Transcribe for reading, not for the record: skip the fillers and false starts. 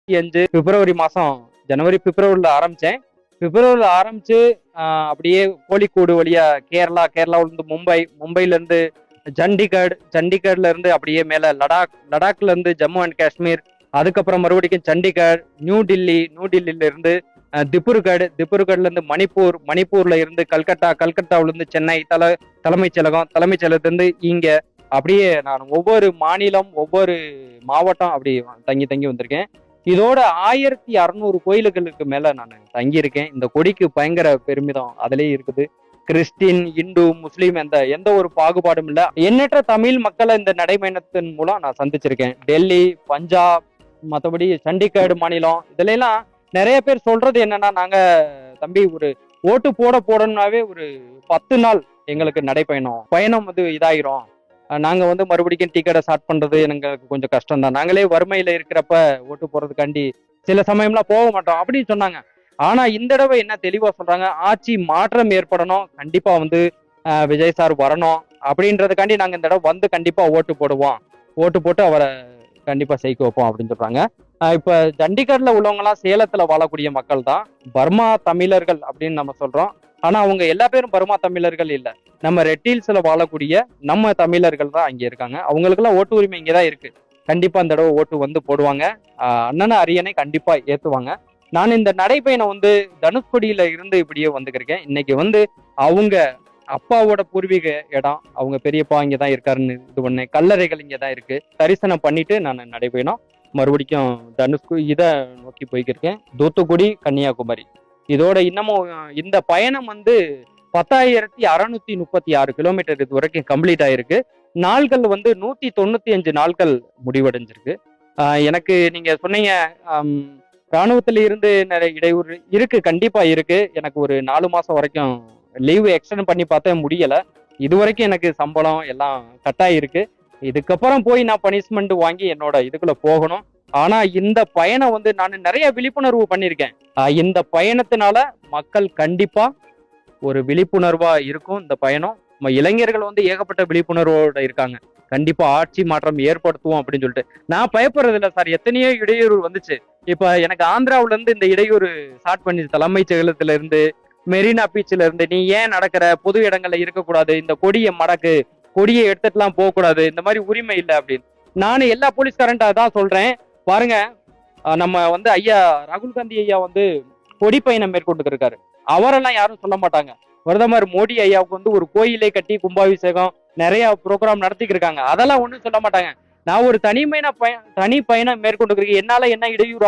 2025 பிப்ரவரி மாசம் பிப்ரவரியில் ஆரம்பிச்சேன். பிப்ரவரியில் ஆரம்பிச்சு அப்படியே கோழிக்கூடு வழியா கேரளாவில இருந்து மும்பைல இருந்து சண்டிகர்ல இருந்து அப்படியே மேல லடாக்ல இருந்து ஜம்மு அண்ட் காஷ்மீர், அதுக்கப்புறம் மறுபடியும் சண்டிகர், நியூ டெல்லியில இருந்து திப்புருகட்ல இருந்து மணிப்பூர்ல இருந்து கல்கத்தாவில இருந்து சென்னை தலைமைச் செயலகத்துல இருந்து இங்க அப்படியே நான் ஒவ்வொரு மாநிலம் ஒவ்வொரு மாவட்டம் அப்படி தங்கி தங்கி வந்திருக்கேன். இதோட 1600 கோயில்களுக்கு மேல நான் தங்கியிருக்கேன். இந்த கொடிக்கு பயங்கர பெருமிதம் அதுலயே இருக்குது. கிறிஸ்டின், இந்து, முஸ்லீம் எந்த ஒரு பாகுபாடும் இல்ல. எண்ணற்ற தமிழ் மக்களை இந்த நடைபயணத்தின் மூலம் நான் சந்திச்சிருக்கேன். டெல்லி, பஞ்சாப், மற்றபடி சண்டிகர் மாநிலம், இதுல எல்லாம் நிறைய பேர் சொல்றது என்னன்னா, நாங்க தம்பி ஒரு ஓட்டு போடணும்னாவே ஒரு 10 நாள் எங்களுக்கு பயணம் இதாயிரும். நாங்க மறுபடியும் டிக்கெட்டை ஸ்டார்ட் பண்றது எங்களுக்கு கொஞ்சம் கஷ்டம் தான். நாங்களே வறுமையில இருக்கிறப்ப ஓட்டு போறதுக்காண்டி சில சமயம்லாம் போக மாட்டோம் அப்படின்னு சொன்னாங்க. ஆனா இந்த தடவை என்ன தெளிவா சொல்றாங்க, ஆட்சி மாற்றம் ஏற்படணும், கண்டிப்பா விஜய் சார் வரணும் அப்படின்றதுக்காண்டி நாங்க இந்த தடவை கண்டிப்பா ஓட்டு போட்டு அவரை கண்டிப்பா ஜெயிக்க வைப்போம் அப்படின்னு சொல்றாங்க. இப்ப சண்டிகர்ல உள்ளவங்க எல்லாம் சேலத்துல வாழக்கூடிய மக்கள் தான், பர்மா தமிழர்கள் அப்படின்னு நம்ம சொல்றோம். ஆனா அவங்க எல்லா பேரும் பர்மா தமிழர்கள் இல்ல. நம்ம ரெட் ஹில்ஸ்ல வாழக்கூடிய நம்ம தமிழர்கள் தான் அங்க இருக்காங்க. அவங்களுக்கெல்லாம் ஓட்டு உரிமை இங்கதான் இருக்கு. கண்டிப்பா இந்த தடவை ஓட்டு போடுவாங்க. அண்ணனை அரியணை கண்டிப்பா ஏத்துவாங்க. நான் இந்த நடைப்பயணம் தனுஷ்கோடியில இருந்து இப்படியே வந்துக்கிருக்கேன். இன்னைக்கு அவங்க அப்பாவோட பூர்வீக இடம், அவங்க பெரியப்பா இங்கதான் இருக்காருன்னு இது பண்ணேன். கல்லறைகள் இங்கதான் இருக்கு. தரிசனம் பண்ணிட்டு நான் நடைபயணம் மறுபடியும் இதை நோக்கி போய்க்கிருக்கேன். தூத்துக்குடி, கன்னியாகுமரி. இதோட இன்னமும் இந்த பயணம் 10,636 கிலோமீட்டர் இது வரைக்கும் கம்ப்ளீட் ஆயிருக்கு. நாள்கள் 195 நாட்கள் முடிவடைஞ்சிருக்கு. எனக்கு நீங்க சொன்னீங்க இராணுவத்தில இருந்து நிறைய இடையூறு இருக்கு, கண்டிப்பா இருக்கு. எனக்கு ஒரு 4 மாசம் வரைக்கும் லீவு எக்ஸ்டெண்ட் பண்ணி பார்த்தேன், முடியல. இது வரைக்கும் எனக்கு சம்பளம் எல்லாம் கட்டாயிருக்கு. இதுக்கப்புறம் போய் நான் பனிஷ்மெண்ட் வாங்கி என்னோட இதுக்குள்ள போகணும். ஆனா இந்த பயணம் நான் நிறைய விழிப்புணர்வு பண்ணியிருக்கேன். இந்த பயணத்தினால மக்கள் கண்டிப்பா ஒரு விழிப்புணர்வா இருக்கும். இந்த பயணம் இளைஞர்கள் ஏகப்பட்ட விழிப்புணர்வோட இருக்காங்க. கண்டிப்பா ஆட்சி மாற்றம் ஏற்படுத்துவோம் அப்படின்னு சொல்லிட்டு நான் பயப்படுறது இல்லை சார். எத்தனையோ இடையூறு வந்துச்சு. இப்ப எனக்கு ஆந்திராவில இருந்து இந்த இடையூறு ஸ்டார்ட் பண்ணி, தலைமைச் செயலகத்துல இருந்து, மெரினா பீச்ல இருந்து, நீ ஏன் நடக்கிற, பொது இடங்கள்ல இருக்கக்கூடாது, இந்த கொடியை எடுத்துட்டுலாம் போக கூடாது, இந்த மாதிரி உரிமை இல்லை அப்படின்னு நானும் எல்லா போலீஸ்காரன்ட்ட தான் சொல்றேன். பாருங்க, நம்ம ஐயா ராகுல் காந்தி ஐயா கொடி பயணம் மேற்கொண்டு இருக்காரு. அவரெல்லாம் யாரும் சொல்ல மாட்டாங்க. பிரதமர் மோடி ஐயாவுக்கு ஒரு கோயிலை கட்டி கும்பாபிஷேகம் நிறைய ப்ரோக்ராம் நடத்திக்கிட்டு இருக்காங்க. அதெல்லாம் ஒண்ணும் சொல்ல மாட்டாங்க. நான் ஒரு தனி பயணம் மேற்கொண்டு இருக்கேன். என்னால என்ன இடையூறு